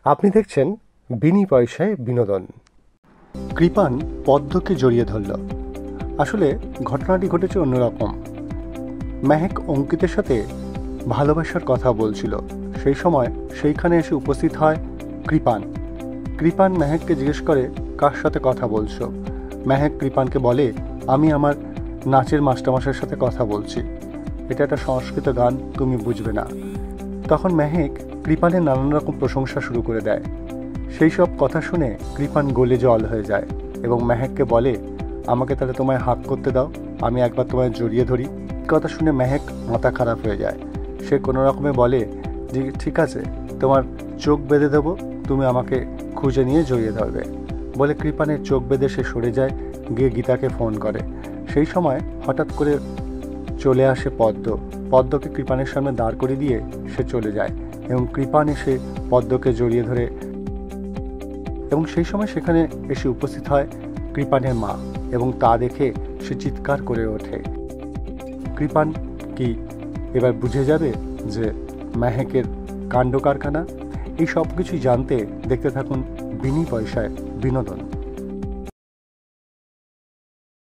আপনি দেখছেন বিনি পয়সায় বিনোদন। কৃপান পদ্মকে জড়িয়ে ধরল। আসলে ঘটনাটি ঘটেছে অন্যরকম। মেহেক অঙ্কিতের সাথে ভালোবাসার কথা বলছিল। সেই সময় সেইখানে এসে উপস্থিত হয় কৃপান। কৃপান মেহেককে জিজ্ঞেস করে, কার সাথে কথা বলছো? মেহেক কৃপানকে বলে, আমি আমার নাচের মাস্টারমশাইয়ের সাথে কথা বলছি। এটা একটা সংস্কৃত গান, তুমি বুঝবে না। তখন মেহেক কৃপানের নানান রকম প্রশংসা শুরু করে দেয়। সেই সব কথা শুনে কৃপান গলে জল হয়ে যায় এবং মেহেককে বলে, আমাকে তাহলে তোমায় হাঁক করতে দাও, আমি একবার তোমায় জড়িয়ে ধরি। কথা শুনে মেহেক মাথা খারাপ হয়ে যায়। সে কোনো রকমে বলে যে ঠিক আছে, তোমার চোখ বেঁধে দেবো, তুমি আমাকে খুঁজে নিয়ে জড়িয়ে ধরবে। বলে কৃপানের চোখ বেঁধে সে সরে যায়, গিয়ে গীতাকে ফোন করে। সেই সময় হঠাৎ করে চলে আসে পদ্ম। পদ্মকে কৃপানের সামনে দাঁড় করিয়ে দিয়ে সে চলে যায় এবং কৃপান এসে পদ্মকে জড়িয়ে ধরে এবং সেই সময় সেখানে এসে উপস্থিত হয় কৃপানের মা এবং তা দেখে সে চিৎকার করে ওঠে। কৃপান কি এবার বুঝে যাবে যে মেহেকের কাণ্ড কারখানা? এই সব কিছুই জানতে দেখতে থাকুন বিনি পয়সায় বিনোদন।